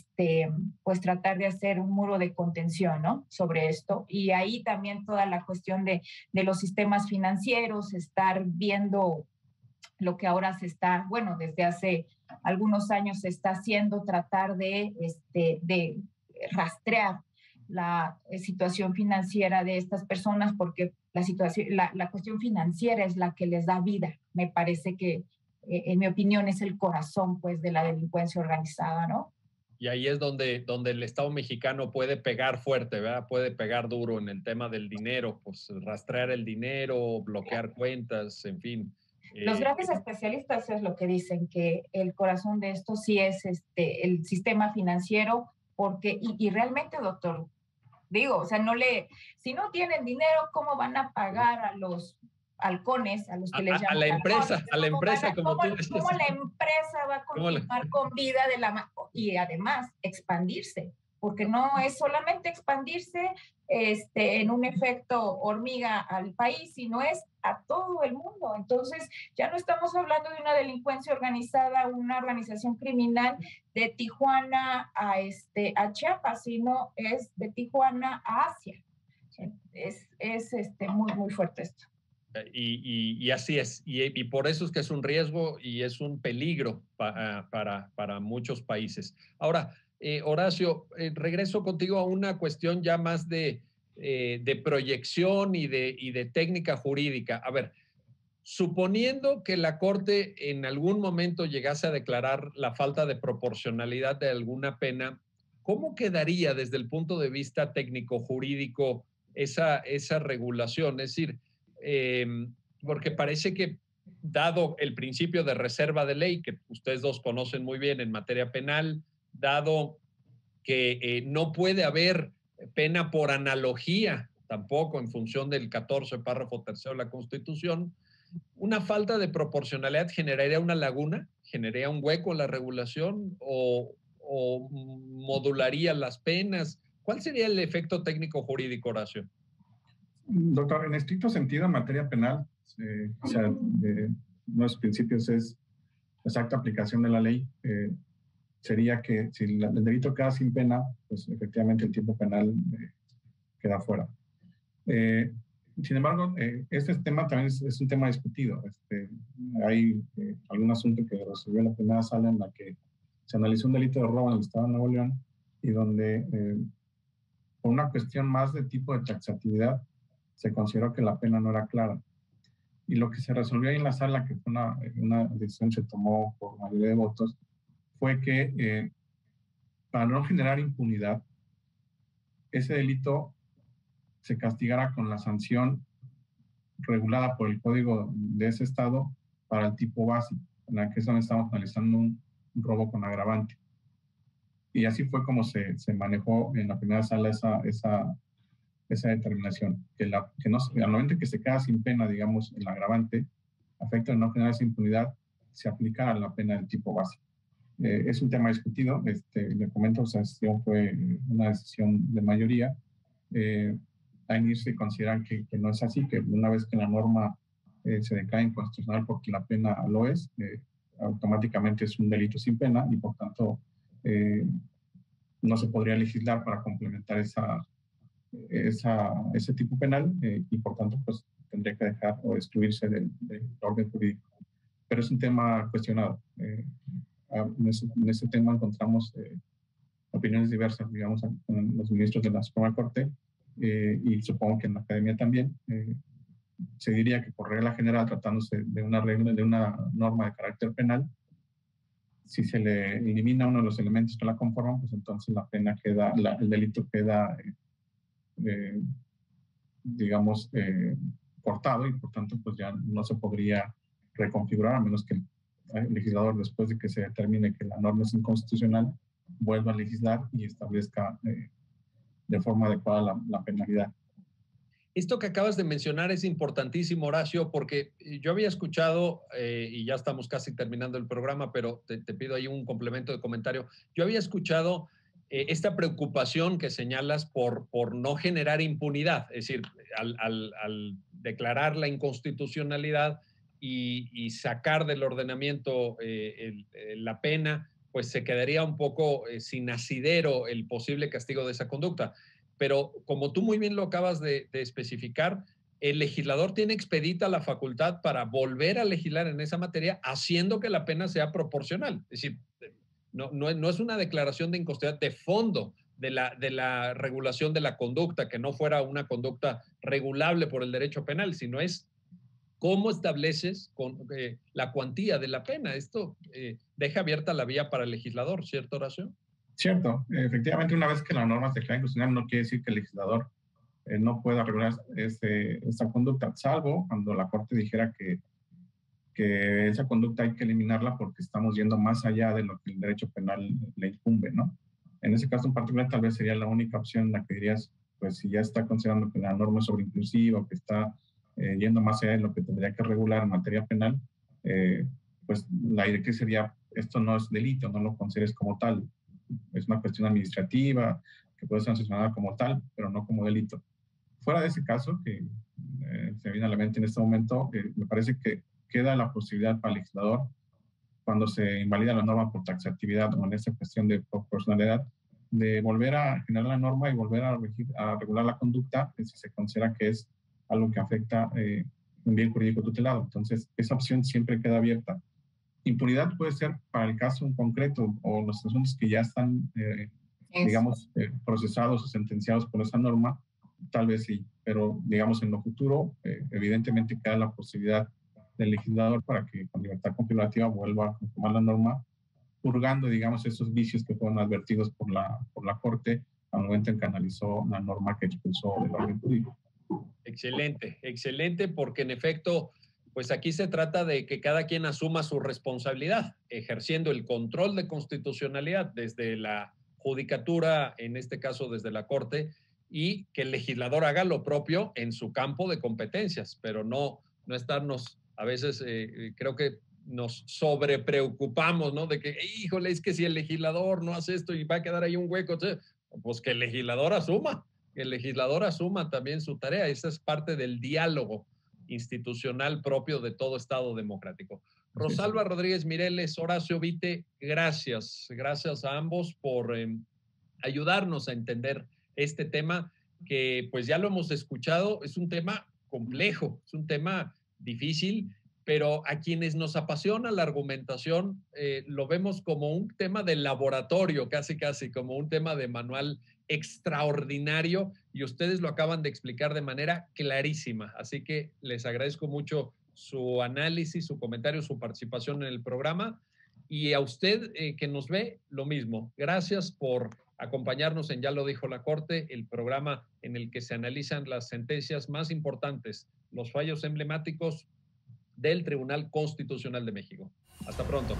S3: pues tratar de hacer un muro de contención, ¿no?, sobre esto. Y ahí también toda la cuestión de los sistemas financieros, estar viendo lo que ahora se está, bueno, desde hace algunos años se está haciendo, tratar de rastrear la situación financiera de estas personas, porque la cuestión financiera es la que les da vida. Me parece que, en mi opinión, es el corazón, pues, de la delincuencia organizada, ¿no?
S1: Y ahí es donde el Estado mexicano puede pegar fuerte, ¿verdad? Puede pegar duro en el tema del dinero, pues rastrear el dinero, bloquear cuentas, en fin.
S3: Los grandes especialistas es lo que dicen, que el corazón de esto sí es el sistema financiero, porque, y realmente, doctor, digo, o sea, si no tienen dinero, ¿cómo van a pagar a los halcones, a los que les llaman
S1: a la empresa,
S3: halcones?
S1: a la empresa, como tú decías.
S3: ¿Cómo la empresa va a continuar con vida y además expandirse? Porque no es solamente expandirse en un efecto hormiga al país, sino es a todo el mundo. Entonces, ya no estamos hablando de una delincuencia organizada, una organización criminal de Tijuana a Chiapas, sino es de Tijuana a Asia. Es muy, muy fuerte esto.
S1: Y así es, y por eso es que es un riesgo y es un peligro para muchos países. Ahora, Horacio, regreso contigo a una cuestión ya más de proyección y de técnica jurídica. A ver, suponiendo que la Corte en algún momento llegase a declarar la falta de proporcionalidad de alguna pena, ¿cómo quedaría desde el punto de vista técnico-jurídico esa regulación? Es decir, porque parece que, dado el principio de reserva de ley, que ustedes dos conocen muy bien en materia penal, dado que no puede haber pena por analogía, tampoco en función del 14 párrafo tercero de la Constitución, una falta de proporcionalidad generaría una laguna, generaría un hueco en la regulación o modularía las penas. ¿Cuál sería el efecto técnico jurídico, Horacio?
S2: Doctor, en estricto sentido, en materia penal, o sea, los principios es exacta aplicación de la ley. Sería que si el delito queda sin pena, pues efectivamente el tiempo penal queda fuera. Sin embargo, este tema también es un tema discutido. Hay algún asunto que resolvió la primera sala en la que se analizó un delito de robo en el estado de Nuevo León y donde, por una cuestión más de tipo de taxatividad, se consideró que la pena no era clara. Y lo que se resolvió ahí en la sala, que fue una decisión que se tomó por mayoría de votos, fue que para no generar impunidad, ese delito se castigara con la sanción regulada por el código de ese estado para el tipo básico, en la que estamos analizando un robo con agravante. Y así fue como se manejó en la primera sala esa determinación, que al momento que se queda sin pena, digamos, el agravante, afecta a no generar esa impunidad, se aplica a la pena del tipo básico. Es un tema discutido, le comento, o sea, fue una decisión de mayoría. Ahí se considera que no es así, que una vez que la norma se declara inconstitucional porque la pena lo es, automáticamente es un delito sin pena y por tanto no se podría legislar para complementar ese tipo penal y por tanto pues tendría que dejar o excluirse del orden jurídico. Pero es un tema cuestionado. En ese tema encontramos opiniones diversas, digamos, con los ministros de la Suprema Corte y supongo que en la academia también. Se diría que por regla general, tratándose de una regla, de una norma de carácter penal, si se le elimina uno de los elementos que la conforman, pues entonces la pena queda, el delito queda, digamos, cortado y por tanto pues ya no se podría reconfigurar a menos que el legislador, después de que se determine que la norma es inconstitucional, vuelva a legislar y establezca de forma adecuada la penalidad.
S1: Esto que acabas de mencionar es importantísimo, Horacio, porque yo había escuchado, y ya estamos casi terminando el programa, pero te pido ahí un complemento de comentario. Yo había escuchado esta preocupación que señalas por no generar impunidad, es decir, al declarar la inconstitucionalidad y sacar del ordenamiento la pena, pues se quedaría un poco sin asidero el posible castigo de esa conducta. Pero como tú muy bien lo acabas de especificar, el legislador tiene expedita la facultad para volver a legislar en esa materia, haciendo que la pena sea proporcional. Es decir, no es una declaración de inconstitucionalidad de fondo de la regulación de la conducta, que no fuera una conducta regulable por el derecho penal, sino es cómo estableces la cuantía de la pena. Esto deja abierta la vía para el legislador, ¿cierto, Horacio?
S2: Cierto, efectivamente, una vez que la norma se declara inconstitucional, no quiere decir que el legislador no pueda regular esa conducta, salvo cuando la Corte dijera que esa conducta hay que eliminarla porque estamos yendo más allá de lo que el derecho penal le incumbe, ¿no? En ese caso en particular, tal vez sería la única opción en la que dirías, pues si ya está considerando que la norma es sobreinclusiva, que está yendo más allá de lo que tendría que regular en materia penal, pues la directriz sería, esto no es delito, no lo consideres como tal. Es una cuestión administrativa que puede ser sancionada como tal, pero no como delito. Fuera de ese caso, que se viene a la mente en este momento, me parece que queda la posibilidad para el legislador, cuando se invalida la norma por taxatividad o en esta cuestión de proporcionalidad, de volver a generar la norma y volver a regular la conducta si se considera que es algo que afecta un bien jurídico tutelado. Entonces, esa opción siempre queda abierta. Impunidad puede ser para el caso en concreto o los asuntos que ya están, digamos, procesados o sentenciados por esa norma, tal vez sí, pero digamos en lo futuro, evidentemente queda la posibilidad del legislador para que con libertad configurativa vuelva a tomar la norma, purgando, digamos, esos vicios que fueron advertidos por la Corte al momento en que analizó la norma que expulsó del orden jurídico.
S1: Excelente, excelente, porque en efecto, pues aquí se trata de que cada quien asuma su responsabilidad, ejerciendo el control de constitucionalidad desde la judicatura, en este caso desde la Corte, y que el legislador haga lo propio en su campo de competencias, pero no estarnos, a veces creo que nos sobrepreocupamos, ¿no? De que, híjole, es que si el legislador no hace esto y va a quedar ahí un hueco, pues que el legislador asuma. Que el legislador asuma también su tarea. Esa es parte del diálogo institucional propio de todo Estado democrático. Rosalba Rodríguez Mireles, Horacio Vite, gracias. Gracias a ambos por ayudarnos a entender este tema que pues ya lo hemos escuchado, es un tema complejo, es un tema difícil, pero a quienes nos apasiona la argumentación lo vemos como un tema de laboratorio, casi como un tema de manual extraordinario y ustedes lo acaban de explicar de manera clarísima. Así que les agradezco mucho su análisis, su comentario, su participación en el programa y a usted que nos ve, lo mismo. Gracias por acompañarnos en Ya lo dijo la Corte, el programa en el que se analizan las sentencias más importantes, los fallos emblemáticos del Tribunal Constitucional de México. Hasta pronto.